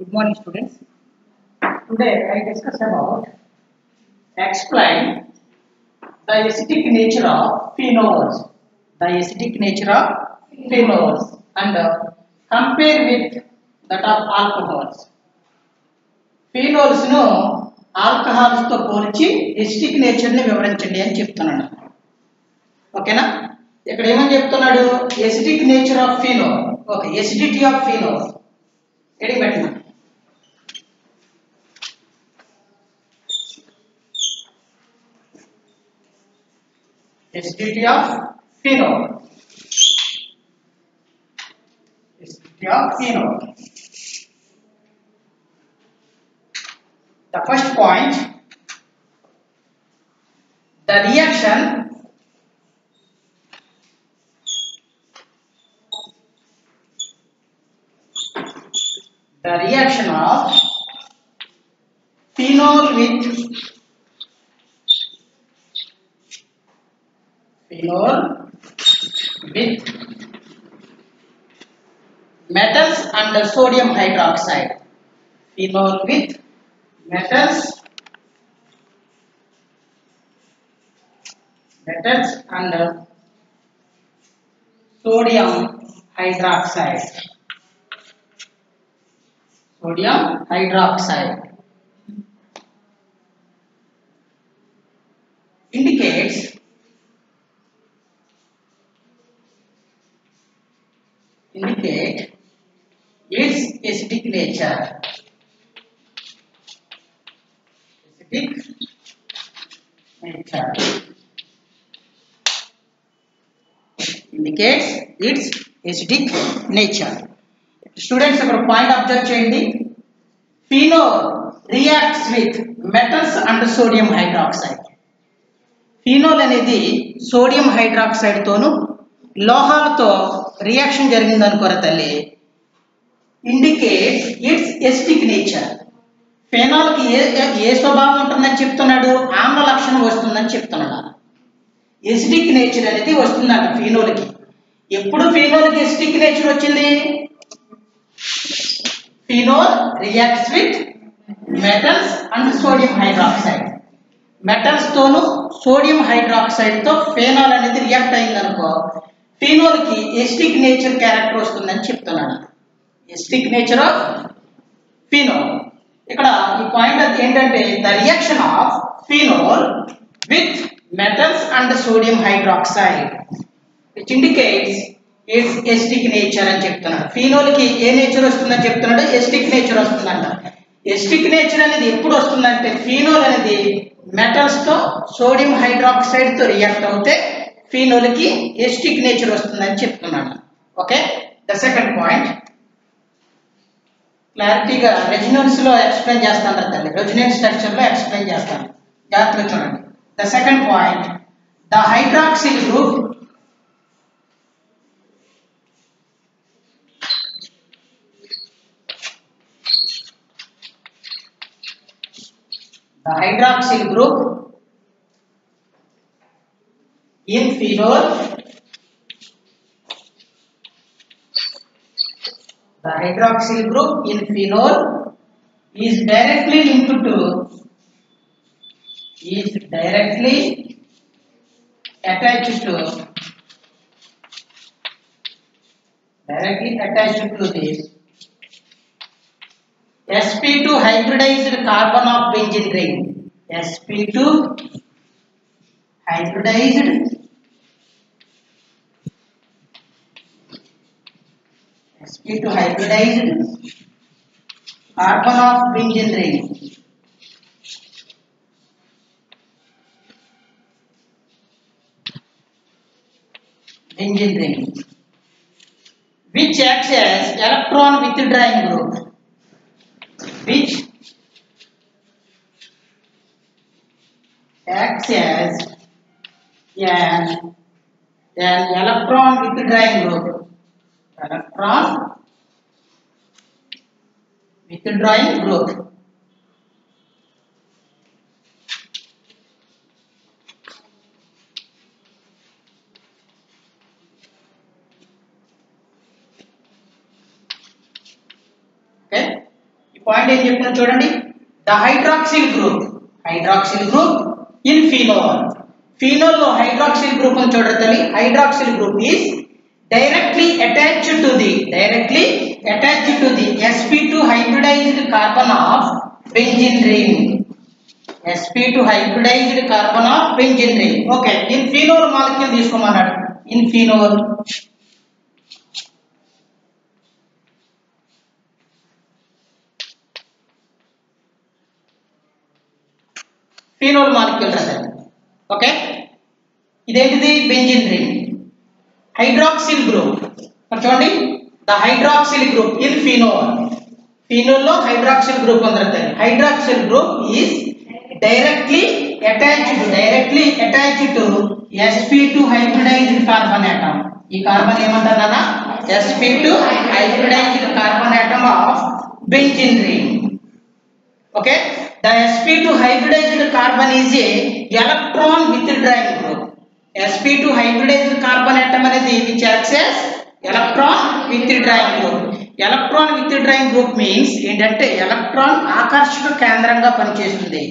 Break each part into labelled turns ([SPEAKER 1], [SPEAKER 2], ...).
[SPEAKER 1] Good morning, students. Today I discuss about explain the acidic nature of phenols. The acidic nature of phenols and compare with that of alcohols. Phenols ను alcohols తో పోల్చి acidic nature ని వివరించండి అని చెప్తున్నాను. ఓకేనా? ఇక్కడ ఏమని చెప్తున్నాడు? Acidic nature of phenol. Okay, acidity of phenol ఎడి పెట్టినా acidity of phenol. Acidity of phenol. The first point, the reaction of phenol with metals and sodium hydroxide. Phenol with metals and sodium hydroxide. Indicates its acidic nature. Indicates its acidic nature. Students, ఇక్కడ point observe చేయండి. Phenol reacts with metals and sodium hydroxide. Phenol అనేది sodium hydroxide తోను లోహాలతో reaction జరిగింది అనుకోరా తల్లి. Indicates it's acidic nature. Phenol కి ఏ స్వభావం ఉంటుందని చెప్తున్నాడు? ఆమ్ల లక్షణం వస్తుందని చెప్తున్నాడు. ఎసిడిక్ నేచర్ అనేది వస్తుందంట ఫినోల్ కి. ఎప్పుడు ఫినోల్ కి ఎసిడిక్ నేచర్ వచ్చింది? Phenol reacts with metals and sodium hydroxide. Metals తోను సోడియం హైడ్రాక్సైడ్ తో ఫెనాల్ అనేది రియాక్ట్ అయింది అనుకో, ఫినోల్ కి ఎసిడిక్ నేచర్ క్యారెక్టర్ వస్తుందని చెప్తున్నాడు. Acidic nature of phenol. ఇక్కడ ఈ పాయింట్ ఏంటంటే the reaction of phenol with metals and sodium hydroxide which indicates it's acidic nature అని చెప్తున్నాడు. ఫినోల్ కి ఏ నేచర్ వస్తుందని చెప్తున్నాడు? ఎసిడిక్ నేచర్ వస్తుందంట. ఎసిడిక్ నేచర్ అనేది ఎప్పుడు వస్తుందంటే ఫినోల్ అనేది మెటల్స్ తో సోడియం హైడ్రాక్సైడ్ తో రియాక్ట్ అవుతే ఫినోల్ కి ఎసిడిక్ నేచర్ వస్తుందని చెప్తున్నాడు. ఓకే, ద సెకండ్ పాయింట్ క్లారిటీగా రెజొనెన్స్ లో ఎక్స్ప్లెయిన్ చేస్తాను తల్లి. రెజొనెన్స్ స్ట్రక్చర్ లో ఎక్స్ప్లెయిన్ చేస్తాను, జాగ్రత్తగా చూడండి. The second point, the hydroxyl group in phenol is directly attached to this sp2 hybridized carbon of benzene ring. sp2 hybridized carbon of benzene ring. Which acts as electron withdrawing group. Which acts as an electron withdrawing group. Point ఏం చెప్తున్నా చూడండి. The hydroxyl group in phenol. Phenol లో hydroxyl group అని చూడండి. Hydroxyl group is directly attached to the sp2 hybridized carbon of benzene ring. sp2 hybridized carbon of benzene ring. Okay, in phenol molecule తీసుకోమన్నాడు. in phenol molecule రాశారు. Okay, ఇదేంటిది? Benzene ring. Hydroxyl group చూడండి. The hydroxyl group in phenol లో hydroxyl group ఉంది. Hydroxyl group is directly attached to sp2 hybridized carbon atom. ఈ carbon ఏమంటారా? sp2 hybridized carbon atom of benzene ring. Okay, the sp2 hybridized carbon is a electron withdrawing group. sp2 hybridized carbon atom అనేది which acts as electron withdrawing group. electron withdrawing group means ఏంటంటే electron ఆకర్షక కేంద్రంగా పనిచేస్తుంది.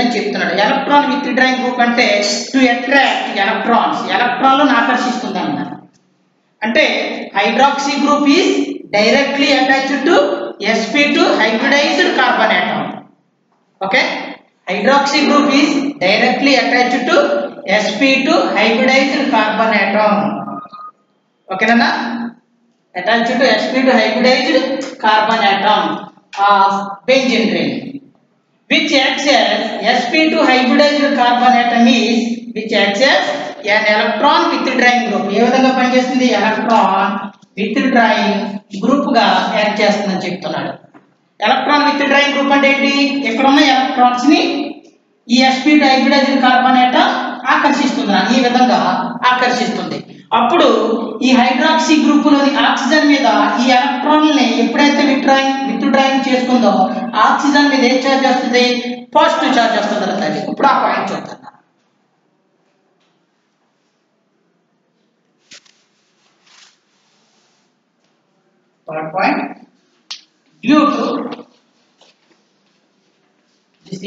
[SPEAKER 1] అని చెప్తున్నాడు. Electron withdrawing group అంటే to attract ఎలక్ట్రాన్లను ఆకర్షిస్తుంది అన్నమాట. అంటే hydroxy group is directly attached to sp2 hybridized carbon atom. Okay, hydroxy group is directly attached to sp2 hybridized carbon atom. Okay na? Attached to sp2 hybridized carbon atom of benzene ring, which acts as sp2 hybridized carbon atom is which acts as an electron withdrawing group. ఏ విధంగా పనిచేస్తుంది? Electron withdrawing group గా act చేస్తుందని చెప్తున్నాడు. Electron withdrawing group అంటే ఏంటి? ఇక్కడ ఉన్న electrons ని ఈ sp2 hybridized కార్బన్ ఆటమ్ ఆకర్షిస్తుంది. ఈ విధంగా ఆకర్షిస్తుంది. అప్పుడు ఈ హైడ్రాక్సీ గ్రూప్ లోని ఆక్సిజన్ మీద ఈ ఎలక్ట్రాన్లని ఎప్పుడైతే విత్డ్రాయింగ్ చేసుకుందో ఆక్సిజన్ మీద ఏ చార్జ్ వస్తుంది? పాజిటివ్ చార్జ్ వస్తుంది. ఇప్పుడు ఆ పాయింట్ చూద్దాం. Third point, due to this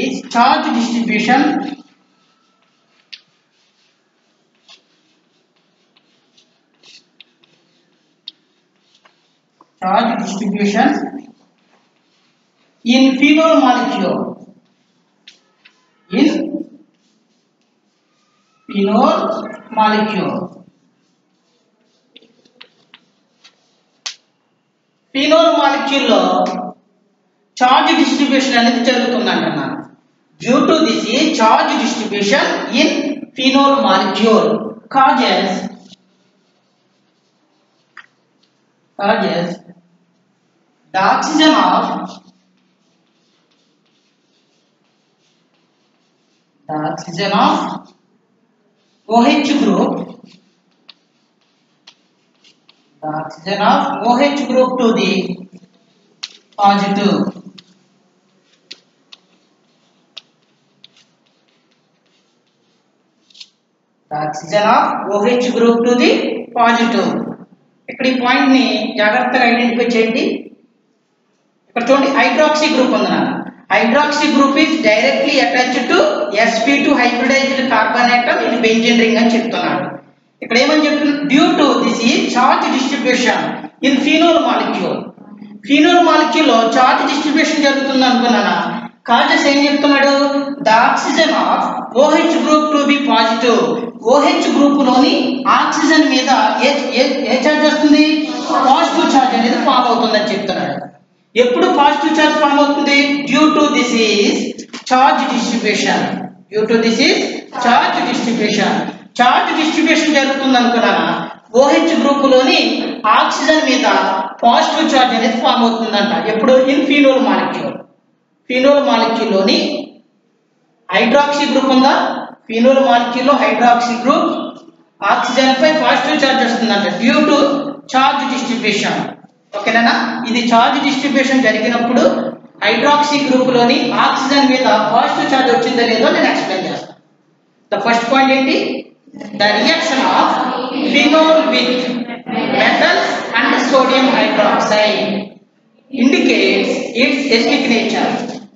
[SPEAKER 1] is charge distribution in phenol molecule. Phenol molecule లో చార్జ్ డిస్ట్రిబ్యూషన్ అనేది జరుగుతుందంటున్నా. Due to this charge distribution in phenol molecule causes the oxygen of OH group to the positive. The oxygen of OH group to the positive. ఇక్కడ ఈ point ని జాగ్రత్తగా identify చేయండి. ఇక్కడ చూడండి, హైడ్రాక్సీ గ్రూప్ ఉంది. Hydroxy group is directly attached to sp2 hybridized carbon atom in benzene ring అని చెప్తున్నాడు. ఇక్కడ ఏమని చెప్తున్నా? డ్యూ టు దిస్ ఈ charge distribution in phenol molecule. Phenol molecule లో చార్జ్ డిస్ట్రిబ్యూషన్ జరుగుతుంది అనుకున్నానా? కాజెస్ ఏం చెప్తున్నాడు? The oxygen of OH group to be positive. OH group లోని ఆక్సిజన్ మీద ఏ చార్జ్ వస్తుంది? పాజిటివ్ చార్జ్ అనేది ఫామ్ అవుతుందని చెప్తున్నాడు. ఎప్పుడు పాజిటివ్ చార్జ్ ఫామ్ అవుతుంది? Due to this is charge distribution. Charge distribution జరుగుతుంది అనుకున్నానా? OH గ్రూప్ లోని ఆక్సిజన్ మీద పాజిటివ్ చార్జ్ అనేది ఫామ్ అవుతుందంట. ఎప్పుడు? ఇన్ ఫినోల్ మాలిక్యూల్ లోని హైడ్రాక్సీ గ్రూప్ ఉందా? ఫినోల్ మాలిక్యూల్ లో హైడ్రాక్సీ గ్రూప్ ఆక్సిజన్ పై పాజిటివ్ చార్జ్ వస్తుందంట డ్యూ టు చార్జ్ డిస్ట్రిబ్యూషన్. ఓకేనా? ఇది చార్జ్ డిస్ట్రిబ్యూషన్ జరిగినప్పుడు హైడ్రాక్సీ గ్రూప్ లోని ఆక్సిజన్ మీద పాజిటివ్ చార్జ్ వచ్చిందో లేదో నేను ఎక్స్ప్లెయిన్ చేస్తాను. ద ఫస్ట్ పాయింట్ ఏంటి? The reaction of phenol with metals and sodium hydroxide indicates its acidic nature.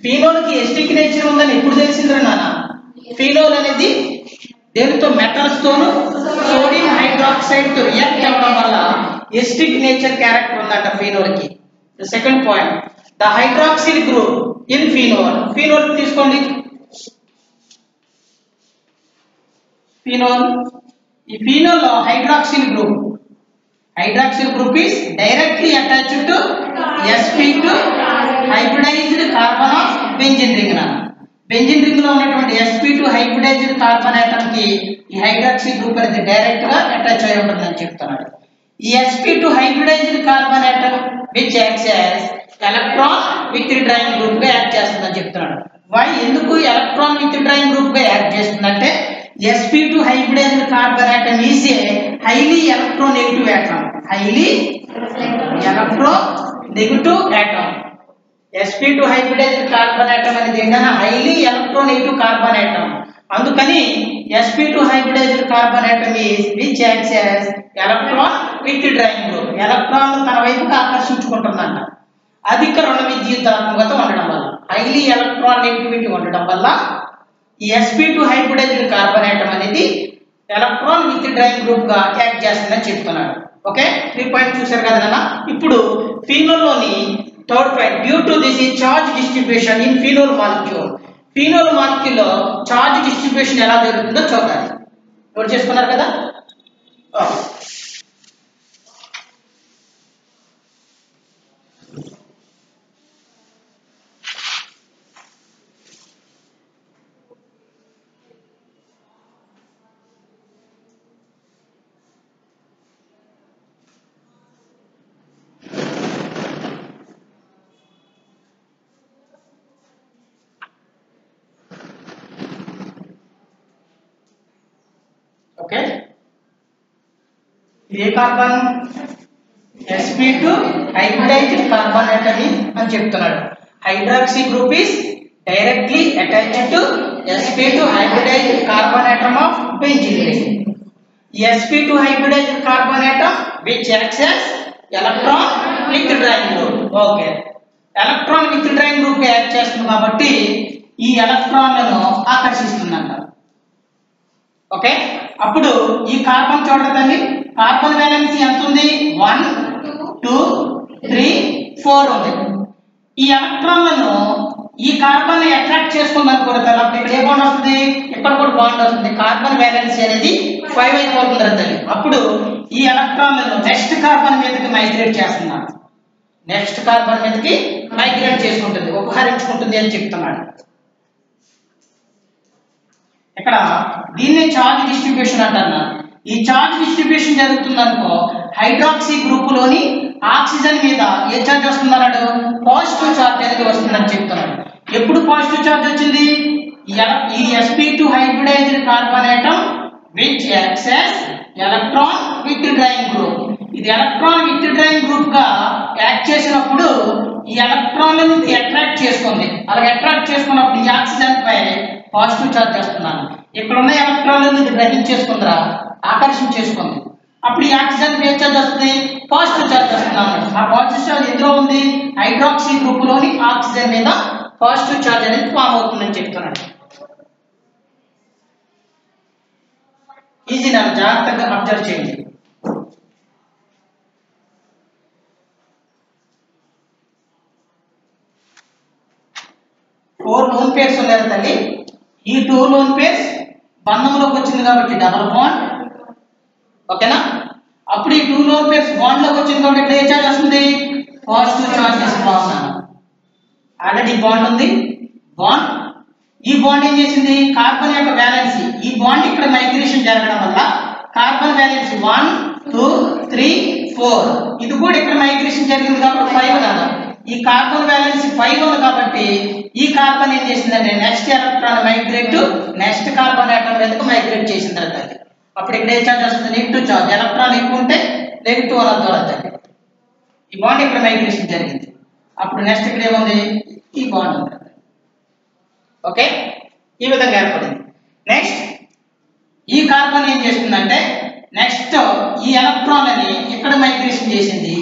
[SPEAKER 1] Phenol ki acidic nature undani eppudu telisindra nana? Phenol అనేది దేనితో metals తోను sodium hydroxide తో react అవ్వడం వల్ల acidic nature character ఉందంట phenol కి. The second point, the hydroxyl group in phenol తీసుకోండి. Phenol, ఈ phenol లో hydroxyl group is directly attached to sp2 hybridized carbon of benzene ring. Benzene ring లో ఉన్నటువంటి sp2 హైబ్రిడైజ్డ్ కార్బన్ ఆటమ్ కి ఈ hydroxy group అనేది direct గా attach అయి ఉంటుందని చెప్తున్నాడు. ఈ sp2 hybridized carbon atom which acts as electron withdrawing group గా యాక్ట్ చేస్తుందని చెప్తున్నాడు. వై ఎందుకు ఎలక్ట్రాన్ withdrawing గ్రూప్ గా యాక్ట్ చేస్తుందంటే sp2 hybridized carbon atom is a highly electronegative atom. sp2 hybridized carbon atom అనేది ఏంటంటే highly electronegative carbon atom. అందుకని sp2 hybridized carbon atom is which acts as electron withdrawing group. Electron తన వైపుకి ఆకర్షించుకుంటుందంట. అధిక రుణ విద్యుదాత్మకత ఉండడం వల్ల, highly electronegativity ఉండడం వల్ల ఈ sp2 హైబ్రిడైజ్డ్ కార్బన్ ఆటమ్ అనేది ఎలక్ట్రాన్ విత్డ్రాయింగ్ గ్రూప్ గా యాక్ట్ చేస్తుందని చెప్తున్నాడు. ఓకే, 3 పాయింట్ చూశారు కదా నాన్న. ఇప్పుడు ఫీనోల్ లోని third point, due to this charge distribution in phenol molecule. Phenol molecule లో చార్జ్ డిస్ట్రిబ్యూషన్ ఎలా జరుగుతుందో చూడాలి. నోట్ చేసుకున్నారు కదా. Okay, a carbon sp2 hybridized carbon atom అని చెప్తున్నాడు. Hydroxy group is directly attached to sp2 hybridized carbon atom of benzene ring. sp2 hybridized carbon atom which acts as electron withdrawing group. Okay, electron withdrawing group act చేస్తుంది కాబట్టి ఈ ఎలక్ట్రాన్లను ఆకర్షిస్తుందంట. Okay, అప్పుడు ఈ carbon చూడండి, carbon valency ఎంత ఉంది? 1 2 3 4 ఉంది. ఈ ఎలక్ట్రాన్లను ఈ కార్బన్ అట్రాక్ట్ చేసుకుంది అనుకోండి, అప్పుడు ఇక్కడ ఏ బాండ్ వస్తుంది? ఇక్కడ కూడా బాండ్ వస్తుంది. కార్బన్ వాలెన్సీ అనేది 5 అయిపోతుంది తల్లి. అప్పుడు ఈ ఎలక్ట్రాన్లను నెక్స్ట్ కార్బన్ మీదకి మైగ్రేట్ చేస్తున్నాడు. నెక్స్ట్ కార్బన్ మీదకి మైగ్రేట్ చేసుకుంటుంది, ఉపహరించుకుంటుంది అని చెప్తున్నాడు. ఇక్కడ దీన్నే చార్జ్ డిస్ట్రిబ్యూషన్ అంటారు. ఈ చార్జ్ డిస్ట్రిబ్యూషన్ జరుగుతుందనుకో, హైడ్రాక్సీ గ్రూప్ లోని ఆక్సిజన్ మీద ఏ చార్జ్ వస్తుందన్నాడు? పాజిటివ్ చార్జ్ అనేది వస్తుందని చెప్తున్నాడు. ఎప్పుడు పాజిటివ్ చార్జ్ వచ్చింది? ఈ sp2 hybridized carbon atom which acts as electron withdrawing group. ఇది ఎలక్ట్రాన్ విత్డ్రాయింగ్ గ్రూప్ గా యాక్ట్ చేసినప్పుడు ఈ ఎలక్ట్రాన్లను అట్రాక్ట్ చేసుకుంది. అలా అట్రాక్ట్ చేసుకున్నప్పుడు ఈ ఆక్సిజన్ పై పాజిటివ్ చార్జ్ చేస్తున్నాను. ఇక్కడ ఉన్న ఎలక్ట్రాన్లను ఇది గ్రహించేసుకుందిరా, ఆకర్షించేసుకుంది. అప్పుడు ఈ ఆక్సిజన్ ఏ చార్జ్ వస్తుంది? పాజిటివ్ చార్జ్ వస్తున్నాను. ఆ పాజిటివ్ చార్జ్ ఎందులో ఉంది? హైడ్రాక్సీ గ్రూప్ లోని ఆక్సిజన్ మీద పాజిటివ్ చార్జ్ అనేది ఫామ్ అవుతుందని చెప్తున్నాను. ఈజీ నా, జాగ్రత్తగా అబ్జర్వ్ చేయండి. ఫోర్ లోన్ పేర్స్ ఉన్నాయి తల్లి. ఈ 2 లోన్ పేర్స్ బంధంలోకి వచ్చింది కాబట్టి డబుల్ బాండ్. ఓకేనా? అప్పుడు ఈ 2 లోన్ పేర్స్ బాండ్ లోకి వచ్చింది కాబట్టి ఇక్కడ ఏ చార్జ్ వస్తుంది? పాజిటివ్ చార్జ్ తీసుకున్నాను. ఆల్రెడీ బాండ్ ఉంది, బాండ్. ఈ బాండ్ ఏం చేసింది? కార్బన్ యొక్క వాలెన్సీ, ఈ బాండ్ ఇక్కడ మైగ్రేషన్ జరగడం వల్ల కార్బన్ వాలెన్సీ 1 2 3 4 ఇది కూడా ఇక్కడ మైగ్రేషన్ జరిగింది కాబట్టి 5 అన్నారు. ఈ కార్బన్ వాలెన్సీ 5 ఉంది కాబట్టి ఈ కార్బన్ ఏం చేసిందంటే next electron migrate next carbon atom మీదకి మైగ్రేట్ చేసిన తర్వాత అప్పుడు ఇక్కడ ఏ చార్జ్ వస్తుంది? Negative charge. ఎలక్ట్రాన్ ఎక్కువ ఉంటే నెగిటివ్ అలా దూరతాయి. ఈ బాండ్ ఇక్కడ మైగ్రేషన్ జరిగింది. అప్పుడు నెక్స్ట్ ఇక్కడ ఏముంది? ఈ బాండ్ ఉంది. ఓకే, ఈ విధంగా ఏర్పడింది. నెక్స్ట్ ఈ కార్బన్ ఏం చేస్తుందంటే నెక్స్ట్ ఈ ఎలక్ట్రాన్ అని ఇక్కడ మైగ్రేషన్ చేసింది,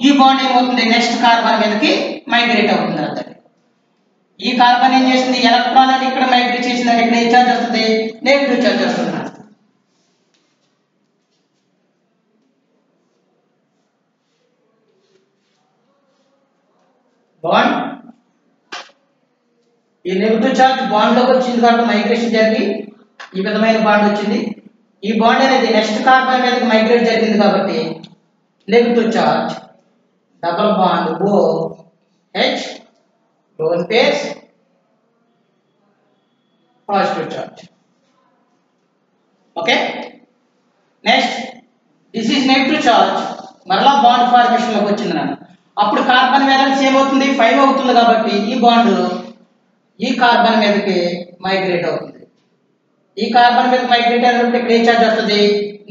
[SPEAKER 1] ఈ బాండ్ ఏమవుతుంది నెక్స్ట్ కార్బన్ మీదకి మైగ్రేట్ అవుతుంది అర్థం. ఈ కార్బన్ ఏం చేసింది ఎలక్ట్రాన్ అని ఇక్కడ మైగ్రేట్ చేసిందని ఇక్కడ ఏ చార్జ్ వస్తుంది నెగిటివ్ చార్జ్ వస్తుంది. బాండ్ ఈ నెగిటివ్ చార్జ్ బాండ్ లోకి వచ్చింది కాబట్టి మైగ్రేషన్ జరిగి ఈ విధమైన బాండ్ వచ్చింది. ఈ బాండ్ అనేది నెక్స్ట్ కార్బన్ మీదకి మైగ్రేట్ జరిగింది కాబట్టి negative charge double bond O H lone pairs positive charge. Okay next this is negative charge మరలా బాండ్ ఫార్మేషన్ లోకి వచ్చింది నాకు. అప్పుడు కార్బన్ వ్యాలెన్స్ ఏమవుతుంది 5 అవుతుంది కాబట్టి ఈ బాండ్ ఈ కార్బన్ మీదకి మైగ్రేట్ అవుతుంది. ఈ కార్బన్ మీదకి మైగ్రేట్ అయినప్పుడు ఇక్కడ ఏ చార్జ్ వస్తుంది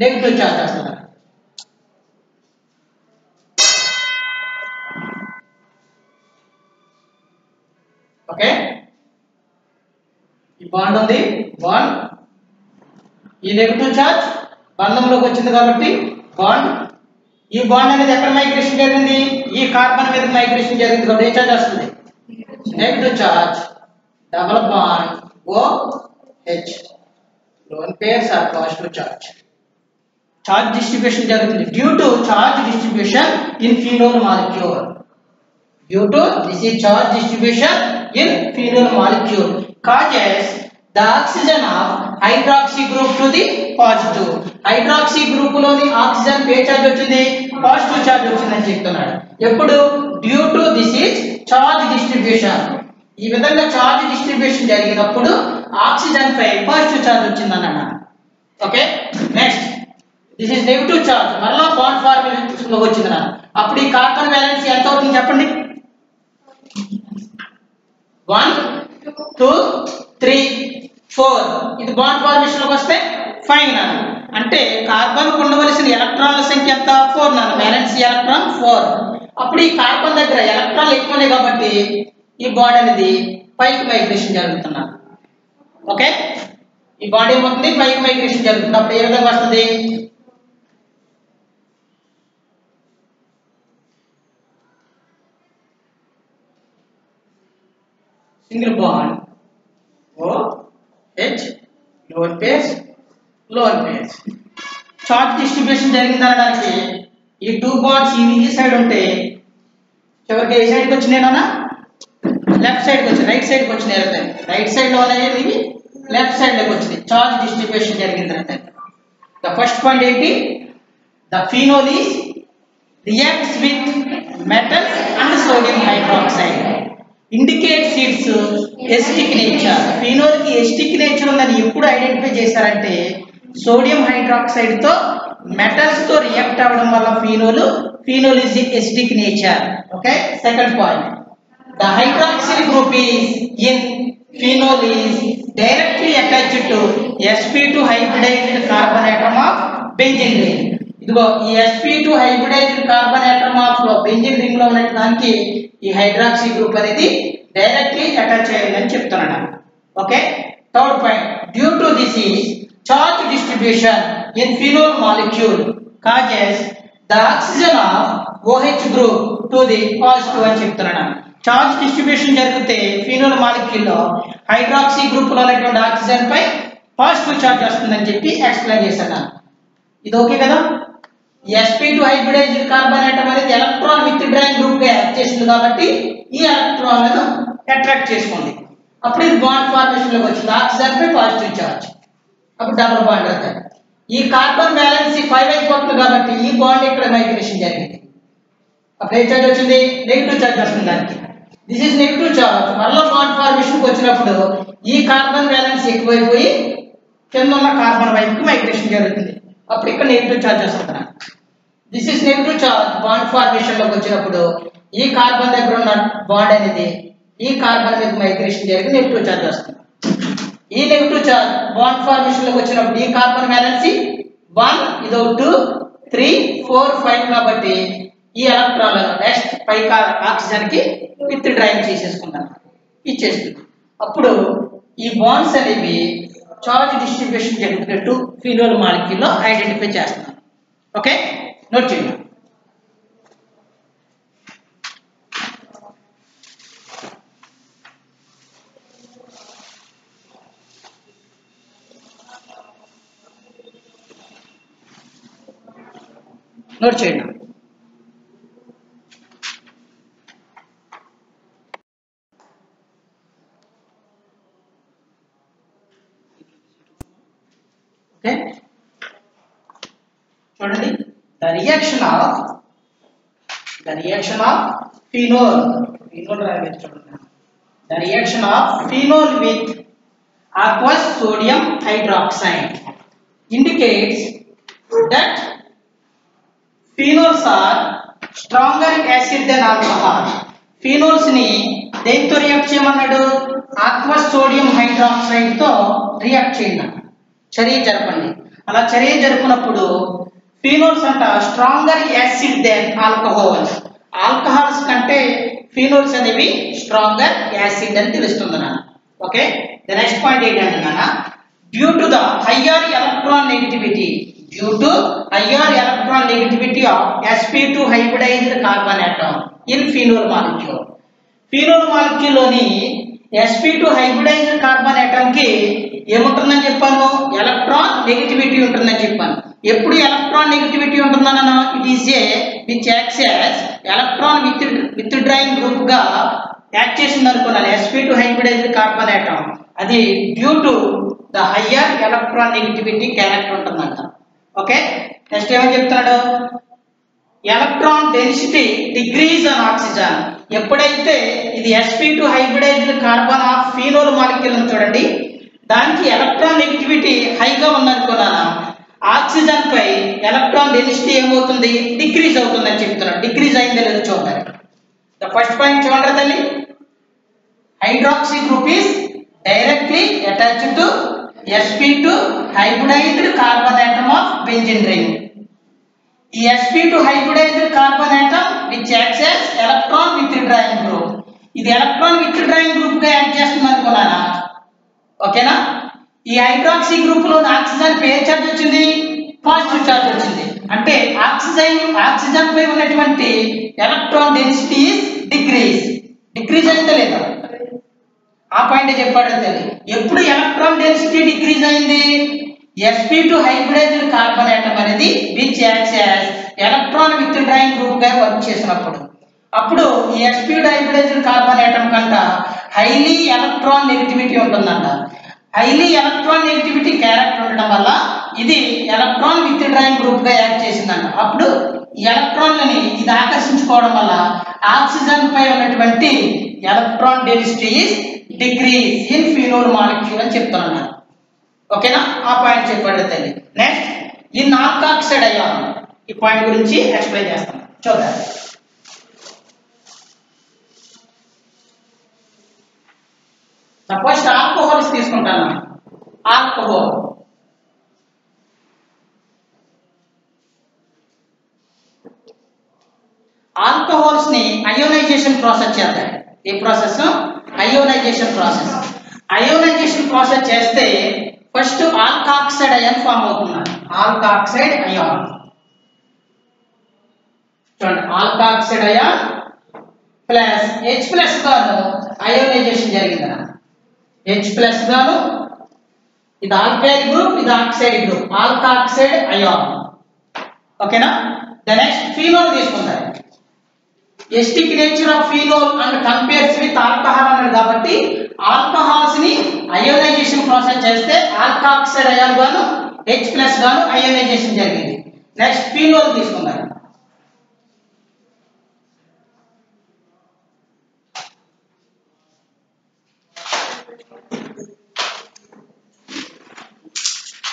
[SPEAKER 1] నెగిటివ్ చార్జ్ వస్తుంది. ఓకే ఈ బాండ్ ఉంది బాండ్ ఈ నెగిటివ్ చార్జ్ బంధంలోకి వచ్చింది కాబట్టి బాండ్ ఈ బాండ్ అనేది ఎక్కడ మైగ్రేషన్ జరిగింది ఈ కార్బన్ మీద మైగ్రేషన్ జరిగింది కాబట్టి ఏ చార్జ్ వస్తుంది negative charge double bond O H lone pairs or positive charge. Charge distribution జరుగుతుంది due to charge distribution in phenol molecule. Due to this is charge distribution in phenol molecule causes the oxygen of hydroxy group to the positive. Hydroxy group లోని oxygen ఏ charge వచ్చింది positive charge వచ్చిందని చెప్తున్నాడు. ఎప్పుడు due to this is charge distribution. ఈ విధంగా charge distribution జరిగినప్పుడు oxygen పై positive charge వచ్చిందని అన్నాడు. Okay next this is negative charge మరలా బాండ్ ఫార్మేషన్ లోకి వచ్చింది అన్నాడు. అప్పుడు ఈ కార్బన్ వ్యాలెన్స్ ఎంత అవుతుంది చెప్పండి 1 2 3 4 ఇది బాండ్ ఫార్మేషన్ లోకి వస్తే 5 నాన్న. అంటే కార్బన్ ఉండవలసిన ఎలక్ట్రాన్ల సంఖ్య ఎంత 4 నాన్న. Balance electron 4. అప్పుడు ఈ కార్బన్ దగ్గర ఎలక్ట్రాన్లు ఎక్కువనే కాబట్టి ఈ బాండ్ అనేది పైకి మైగ్రేషన్ జరుగుతున్నా. ఓకే ఈ బాండ్ ఏమవుతుంది పైకి మైగ్రేషన్ జరుగుతుంది. అప్పుడు ఏ విధంగా వస్తుంది single bond O H lone pairs charge distribution జరిగిందనడానికి ఈ 2 బాండ్స్ ఈ సైడ్ ఉంటే చివరికి ఏ సైడ్కి వచ్చినాయి నాన్న లెఫ్ట్ సైడ్కి వచ్చి రైట్ సైడ్కి వచ్చినాయి. రైట్ సైడ్ లో అనేది ఇవి లెఫ్ట్ సైడ్ లోకి వచ్చింది చార్జ్ డిస్ట్రిబ్యూషన్ జరిగిందంటే. ద ఫస్ట్ పాయింట్ ఏంటి the phenol is reacts with metals and sodium hydroxide indicates its acetic nature. Phenol కి ఎసిటిక్ నేచర్ ఉందని ఎప్పుడు ఐడెంటిఫై చేశారంటే సోడియం హైడ్రాక్సైడ్ తో మెటల్స్ తో రియాక్ట్ అవ్వడం వల్ల phenol is acetic nature. Okay second point the hydroxyl group is in phenol is directly attached to sp2 hybridized carbon atom of benzene ring. ఇదిగో ఈ sp2 hybridized carbon atom of benzene ring లో ఉన్న దానికి ఈ hydroxy group అనేది directly attach అయ్యిందని చెప్తున్నాను. Okay third point due to this is charge distribution in phenol molecule causes the oxygen of OH group two the positive అని చెప్తున్నాను. Charge distribution జరిగితే ఫినోల్ మాలిక్యూల్ లో హైడ్రాక్సీ గ్రూప్ లో ఉన్నటువంటి oxygen పై positive charge వస్తుందని చెప్పి ఎక్స్ప్లెయిన్ చేశాను. ఇది ఓకే కదా. sp2 హైబ్రిడైజ్డ్ కార్బన్ ఆటమ్ అనేది ఎలక్ట్రాన్ విత్ డ్రాయింగ్ గ్రూప్ గా యాక్ట్ చేస్తుంది కాబట్టి ఈ ఎలక్ట్రాన్లను అట్రాక్ట్ చేసుకుంది. అప్పుడు ఇది బాండ్ ఫార్మేషన్ లోకి వచ్చింది ఆక్సిజన్ పై పాజిటివ్ చార్జ్ అప్పుడు డబుల్ బాండ్ అవుతుంది. ఈ కార్బన్ బ్యాలెన్స్ 5 అయిపోతుంది కాబట్టి ఈ బాండ్ ఇక్కడ మైగ్రేషన్ జరిగింది. అప్పుడు ఏ చార్జ్ వచ్చింది నెగిటివ్ చార్జ్ వస్తుంది దానికి. దిస్ ఈజ్ నెగిటివ్ చార్జ్ మరలా బాండ్ ఫార్మేషన్ కి వచ్చినప్పుడు ఈ కార్బన్ బ్యాలెన్స్ ఎక్కువైపోయి కింద ఉన్న కార్బన్ వైపుకి మైగ్రేషన్ జరుగుతుంది. అప్పుడు ఇక్కడ నెగిటివ్ చార్జ్ వస్తుంది. This is negative charge bond formation లోకి వచ్చినప్పుడు ఈ కార్బన్ దగ్గర ఉన్న బాండ్ అనేది ఈ కార్బన్ మీద మైగ్రేషన్ జరిగి నెగిటివ్ చార్జ్ వస్తుంది. ఈ నెగిటివ్ చార్జ్ బాండ్ ఫార్మేషన్ లోకి వచ్చినప్పుడు ఈ కార్బన్ బ్యాలెన్స్ 1 ఇదో 2 3 4 5 కాబట్టి ఈ ఎలక్ట్రాన్లను నెక్స్ట్ పై ఆక్సిజన్ కి విత్ డ్రాయింగ్ చేసేసుకుంటాను ఇచ్చేస్తుంది. అప్పుడు ఈ బాండ్స్ అనేవి చార్జ్ డిస్ట్రిబ్యూషన్ జరిగినట్టు ఫినోల్ మాలిక్యూల్ లో ఐడెంటిఫై చేస్తున్నాం. ఓకే, నోట్ చేయండి. నోట్ చేయండి. ఓకే, చూడండి. ద రియాక్షన్ ఆఫ్ ఫినోల్ రాయవచ్చు. చూడండి, the reaction of phenol with aqueous sodium hydroxide indicates that phenols are stronger acid than alcohol. Phenols ని దేంతో రియాక్ట్ చేయమన్నాడు? aqueous sodium hydroxide తో రియాక్ట్ చేయండి, చర్య జరపండి. అలా చర్య జరుపునప్పుడు ఫినోల్స్ అంట stronger acid than alcohols. Alcohols కంటే ఫినోల్స్ అనేవి స్ట్రాంగర్ యాసిడ్ అని తెలుస్తుంది నాన్న. ఓకే, ద నెక్స్ట్ పాయింట్ ఏంటంటే due to the higher electron negativity of sp2 hybridized carbon atom in phenol molecule. Phenol molecule లోని sp2 హైబ్రిడైజ్డ్ కార్బన్ ఆటమ్ కి ఏముంటుందని చెప్పాను? Electron negativity ఉంటుందని చెప్పాను. ఎప్పుడు ఎలక్ట్రాన్ నెగటివిటీ ఉంటుందన్నా it is a which acts as electron withdrawing group గా act చేసింది అనుకున్నాను sp2 హైబ్రిడైజ్డ్ కార్బన్ ఆటమ్. అది due to the higher electron negativity character ఉంటుందంట. ఓకే, నెక్స్ట్ ఏమని చెప్తున్నాడు? Electron density degrees on oxygen. ఎప్పుడైతే ఇది sp2 hybridized carbon of phenol molecule చూడండి, దానికి ఎలక్ట్రాన్ నెగటివిటీ హైగా ఉందనుకున్నాను, ఆక్సిజన్ పై ఎలక్ట్రాన్ డెన్సిటీ ఏమవుతుంది? డిక్రీజ్ అవుతుందని చెప్తున్నాడు. డిక్రీజ్ అయిందో లేదో చూద్దాం. ద ఫస్ట్ పాయింట్ చూడండి తల్లి, hydroxy group is directly attached to sp2 hybridized carbon atom of benzene ring. ఈ sp2 hybridized carbon atom which acts as electron withdrawing group. ఇది ఎలక్ట్రాన్ విత్డ్రాయింగ్ గ్రూప్ గా యాక్ట్ చేస్తుంది అనుకున్నానా? ఓకేనా? ఈ హైడ్రాక్సీ గ్రూప్ లో ఆక్సిజన్ పై ఏ చార్జ్ వచ్చింది? పాజిటివ్ చార్జ్ వచ్చింది. అంటే ఆక్సిజన్ పై ఉన్నటువంటి ఎలక్ట్రాన్ డెన్సిటీ ఇస్ డిక్రీజ్ అయితే లేదా? ఆ పాయింట్ చెప్పాడు తెలియదు. ఎప్పుడు ఎలక్ట్రాన్ డెన్సిటీ డిక్రీజ్ అయింది? sp2 హైబ్రిడైజ్డ్ కార్బన్ ఆటమ్ అనేది which acts as electron withdrawing group గా వర్క్ చేసినప్పుడు. అప్పుడు ఈ sp2 హైబ్రిడైజ్డ్ కార్బన్ ఆటమ్ కంట హైలీ ఎలక్ట్రాన్ నెగటివిటీ ఉంటుందంట. హైలీ ఎలక్ట్రాన్ నెగటివిటీ క్యారెక్టర్ ఉండడం వల్ల ఇది ఎలక్ట్రాన్ విత్డ్రాయింగ్ గ్రూప్ గా యాక్ట్ చేసిందంట. అప్పుడు ఈ ఎలక్ట్రాన్లని ఇది ఆకర్షించుకోవడం వల్ల ఆక్సిజన్ పై ఉన్నటువంటి electron density is decrease in phenol molecule అని చెప్తున్నాను. ఓకేనా? ఆ పాయింట్ చెప్పాడు తల్లి. Next in alkoxide ion. ఈ పాయింట్ గురించి ఎక్స్ప్లెయిన్ చేస్తాను, చూద్దాం. ఫస్ట్ ఆల్కహాల్స్ తీసుకుంటాను. ఆల్కహాల్స్ ని అయోనైజేషన్ ప్రాసెస్ చేద్దాం. ఈ process ionization process. Ionization process చేస్తే ఫస్ట్ ఆల్కాక్సైడ్ అయాన్ ఫామ్ అవుతుంది. ఆల్కాక్సైడ్ అయాన్ చూడండి, ఆల్కాక్సైడ్ అయాన్ ప్లస్ H+ గాను అయోనైజేషన్ జరిగింది. H+ గాను ఇది ఆల్కైల్ గ్రూప్, ఇది ఆక్సైడ్ గ్రూప్, ఆల్కాక్సైడ్ అయాన్. ఓకేనా? ద నెక్స్ట్ ఫినోల్ తీసుకుంటారు. Acidic nature of phenol and compares with alcohol అన్నాడు కాబట్టి ఆల్కహాల్స్ ని అయోనైజేషన్ ప్రాసెస్ చేస్తే ఆల్కాక్సైడ్ అయాన్ గాను H+ గాను అయోనైజేషన్ జరిగింది. నెక్స్ట్ ఫినోల్ తీసుకుంటారు.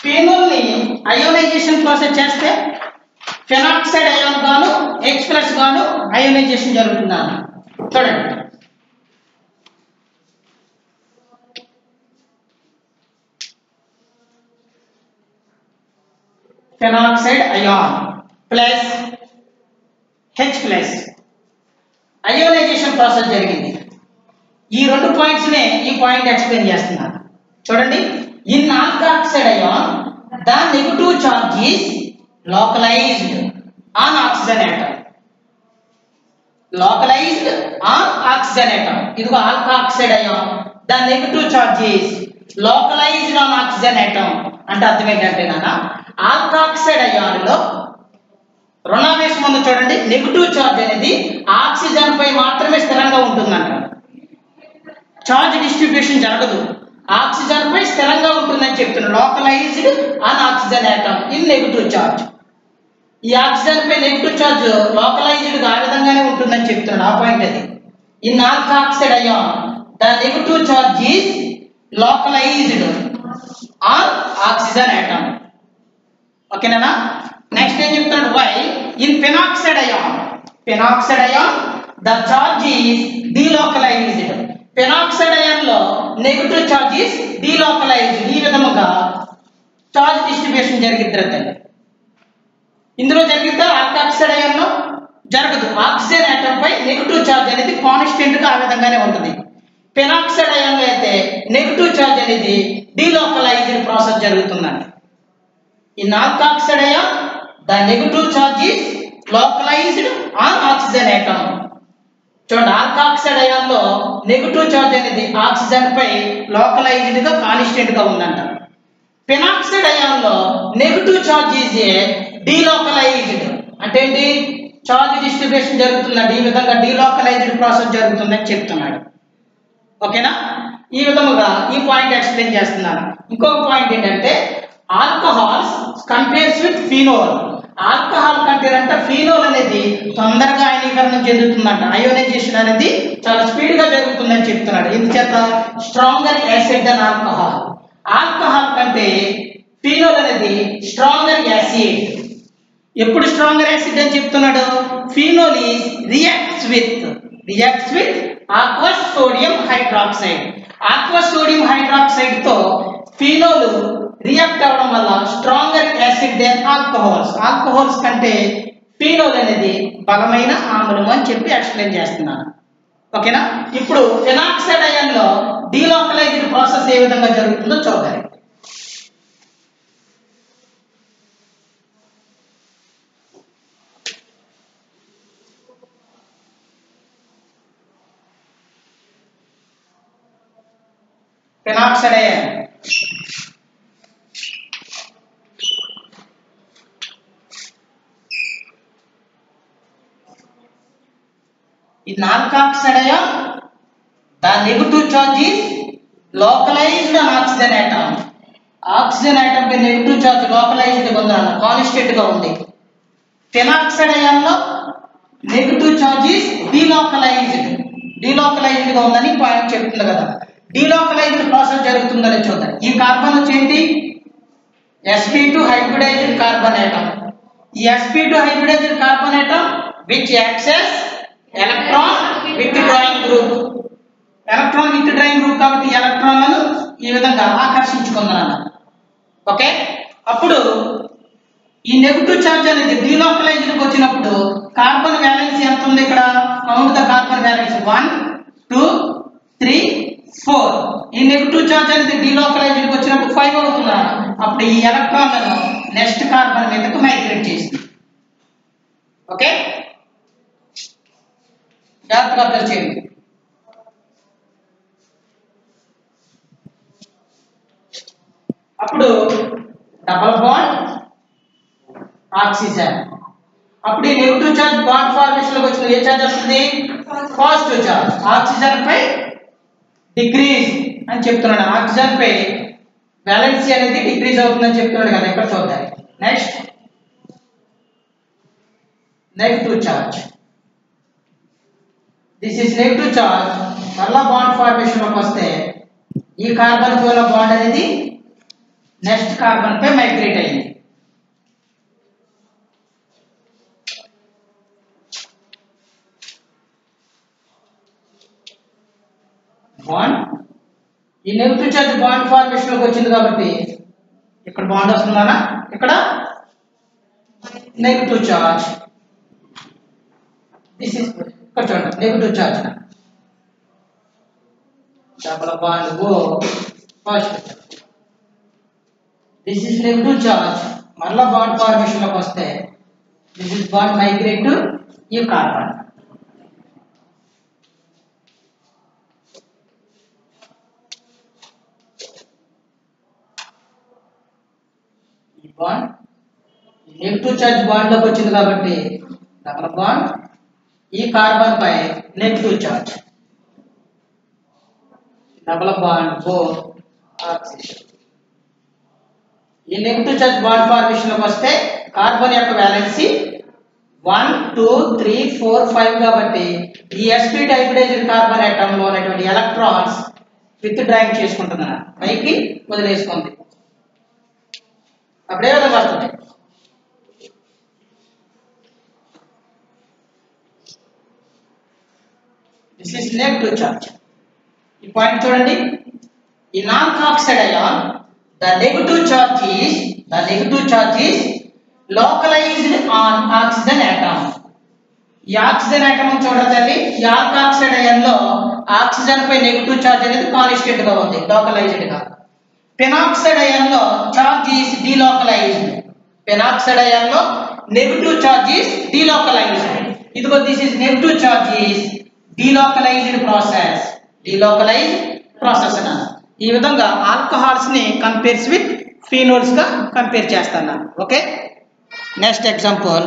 [SPEAKER 1] ఫినోల్ ని అయోనైజేషన్ ప్రాసెస్ చేస్తే ఫెనాక్సైడ్ అయాన్ గాను H+ గాను అయోనైజేషన్ జరుగుతుందని చూడండి. Phenoxide ion plus H+ ionization process జరిగింది. ఈ రెండు పాయింట్స్ నే ఈ పాయింట్ ఎక్స్ప్లెయిన్ చేస్తున్నాను. చూడండి, In alkoxide ion, the negative charge is localized on oxygen atom. Localized on oxygen atom. This is alkoxide ion. The negative charge is localized on oxygen atom. అంటే అర్థం ఏంటంటే నాన్న ఆల్కాక్సైడ్ అయాన్ లో రుణావేశం ఉంది చూడండి, నెగటివ్ చార్జ్ అనేది oxygen పై మాత్రమే స్థిరంగా ఉంటుందంట. చార్జ్ డిస్ట్రిబ్యూషన్ జరగదు, ఆక్సిజన్ పై స్థిరంగా ఉంటుందని చెప్తున్నాడు. Localized on oxygen atom in negative charge. ఈ ఆక్సిజన్ పై నెగటివ్ చార్జ్ లోకలైజ్డ్ గా ఆ విధంగానే ఉంటుందని చెప్తున్నాడు. ఆ పాయింట్ అది. In alkoxide ion the negative charge is localized on oxygen atom. ఓకేనా? నెక్స్ట్ ఏం చెప్తాడు, why in phenoxide ion, phenoxide ion the charge is delocalized. Phenoxide ion లో నెగటివ్ చార్జ్ ఈజ్ డీలోకలైజ్డ్. ఈ విధముగా చార్జ్ డిస్ట్రిబ్యూషన్ జరిగిద్ది. ఇందులో జరిగిద్దా? Alkoxide ion లో జరగదు. ఆక్సిజన్ ఆటమ్ పై నెగటివ్ చార్జ్ అనేది కాన్స్టెంట్ గా ఆ విధంగానే ఉంటుంది. ఫెనాక్సైడ్ అయాన్ లో అయితే నెగటివ్ చార్జ్ అనేది డీలోకలైజ్డ్ ప్రాసెస్ జరుగుతుందండి. In alkoxide ion the negative charge is localized on oxygen atom. చూడండి, ఆల్కాక్సైడ్ అయాన్ లో నెగటివ్ చార్జ్ అనేది ఆక్సిజన్ పై లోకలైజ్డ్ గా కాన్స్టెంట్ గా ఉందంట. ఫెనాక్సైడ్ అయాన్ లో నెగటివ్ చార్జ్ ఈజ్ డీలోకలైజ్డ్. అంటే ఏంటి? చార్జ్ డిస్ట్రిబ్యూషన్ జరుగుతుందండి. ఈ విధంగా డీలోకలైజ్డ్ ప్రాసెస్ జరుగుతుందని చెప్తున్నాడు. ఓకేనా? ఈ విధముగా ఈ పాయింట్ ఎక్స్ప్లెయిన్ చేస్తున్నాను. ఇంకొక పాయింట్ ఏంటంటే alcohols compares with phenol. Alcohol కంటే అంటే ఫినోల్ అనేది తొందరగా అయనీకరణం చెందుతుందంట. అయోనైజేషన్ అనేది చాలా స్పీడ్ గా జరుగుతుందని చెప్తున్నాడు. ఎందుచేత? Stronger acid than alcohol. Alcohol కంటే ఫినోల్ అనేది స్ట్రాంగర్ యాసిడ్. ఎప్పుడు స్ట్రాంగర్ యాసిడ్ అని చెప్తున్నాడు? Phenol is reacts with aqueous sodium hydroxide. Aqueous sodium hydroxide తో ఫినోల్ రియాక్ట్ అవ్వడం వల్ల stronger acid than alcohols. Alcohols కంటే ఫినోల్ అనేది బలమైన ఆమ్లం అని చెప్పి ఎక్స్ప్లెయిన్ చేస్తున్నాను. ఓకేనా? ఇప్పుడు ఫెనాక్సైడ్ అయాన్ లో డీలోకలైజ్డ్ ప్రాసెస్ ఏ విధంగా జరుగుతుందో చూద్దాం. Phenoxide ion in alkoxide ion the negative charge is localized on oxygen atom. Oxygen atom పై నెగటివ్ చార్జ్ లోకలైజ్డ్ గా ఉందన్న, కాన్స్టెంట్ గా ఉంది. ఫెనాక్సైడ్ అయాన్ లో నెగటివ్ చార్జ్ ఇస్ డీలోకలైజ్డ్ గా ఉందని పాయింట్ చెప్తుంది కదా. డీలోకలైజ్డ్ ప్రాసెస్ జరుగుతుందని చూద్దాం. ఈ కార్బన్ వచ్చేంటి? sp2 hybridized carbon atom. ఈ sp2 hybridized carbon atom which acts as electron withdrawing group. Electron withdrawing group కాబట్టి ఎలక్ట్రాన్లను ఈ విధంగా ఆకర్షించుకుందాం. ఓకే, అప్పుడు ఈ నెగటివ్ చార్జ్ అనేది డీలోకలైజ్డ్ కి వచ్చినప్పుడు కార్బన్ వ్యాలెన్స్ ఎంత ఉంది ఇక్కడ? Count the carbon valence 1 2 3 4. ఈ నెగటివ్ చార్జ్ అనేది డీలోకలైజ్డ్ కి వచ్చినప్పుడు 5 అవుతుంది. అప్పుడు ఈ ఎలక్ట్రాన్లను నెక్స్ట్ కార్బన్ మీదకు మైగ్రేట్ చేస్తుంది. ఓకే, జాగ్రత్తగా అబ్జర్వ్ చేయండి. అప్పుడు డబల్ బాండ్ ఆక్సిజన్. అప్పుడు ఈ నెగటివ్ చార్జ్ బాండ్ ఫార్మేషన్ లోకి వచ్చిన ఏ చార్జ్ వస్తుంది? Positive charge. ఆక్సిజన్ పై డిక్రీజ్ అని చెప్తున్నాడు. ఆక్సిజన్ పై వ్యాలెన్సీ అనేది డిక్రీజ్ అవుతుందని చెప్తున్నాడు కదా. ఇక్కడ చూద్దాం. Next negative charge. This is negative charge. మళ్ళా బాండ్ ఫార్మేషన్ లోకి వస్తే ఈ కార్బన్ తో బాండ్ అనేది నెక్స్ట్ కార్బన్ పై మైగ్రేట్ అయింది. బాండ్ ఈ నెగటివ్ చార్జ్ బాండ్ ఫార్మేషన్ లోకి వచ్చింది కాబట్టి ఇక్కడ బాండ్ వస్తుందా? ఇక్కడ నెగటివ్ చార్జ్. దిస్ ఇస్ ఇక్కడ చూడండి negative charge. Double bond O positive charge. This is negative charge మరలా బాండ్ ఫార్మేషన్ లోకి వస్తే this is bond migrate to ఈ కార్బన్. ఈ బాండ్ నెగటివ్ చార్జ్ బాండ్ లోకి వచ్చింది కాబట్టి డబుల్ బాండ్ ఈ కార్బన్ పై negative charge double bond for oxygen. ఈ నెగటివ్ చార్జ్ బాండ్ ఫార్మేషన్ లోకి వస్తే కార్బన్ యొక్క వాలెన్సీ 1 2 3 4 5 కాబట్టి ఈ sp హైబ్రిడైజ్డ్ కార్బన్ ఆటమ్ లో ఉన్నటువంటి ఎలక్ట్రాన్స్ విత్ డ్రాయింగ్ చేసుకుంటున్నారు, పైకి వదిలేసుకుంది. అప్పుడే విధంగా వస్తుంది. This is negative charge. ఈ పాయింట్ చూడండి. ఈ non oxide ion the negative charge is localized on oxygen atom. ఈ ఆక్సిజన్ ఆటమ్ చూడండి, ఈ ఆక్సైడ్ అయాన్ లో ఆక్సిజన్ పై నెగటివ్ చార్జ్ అనేది కాన్స్టెంట్ గా ఉంది, లోకలైజ్డ్ గా. ఫెనాక్సైడ్ అయాన్ లో charge is delocalized. Phenoxide ion లో నెగటివ్ చార్జ్ ఈస్ డీలోకలైజ్డ్. ఇదిగో this is negative charge is delocalized process. Delocalized process అన్న ఈ విధంగా ఆల్కహాల్స్ ని కంపేర్స్ విత్ ఫీనోల్స్ గా కంపేర్ చేస్తాను. Okay, next example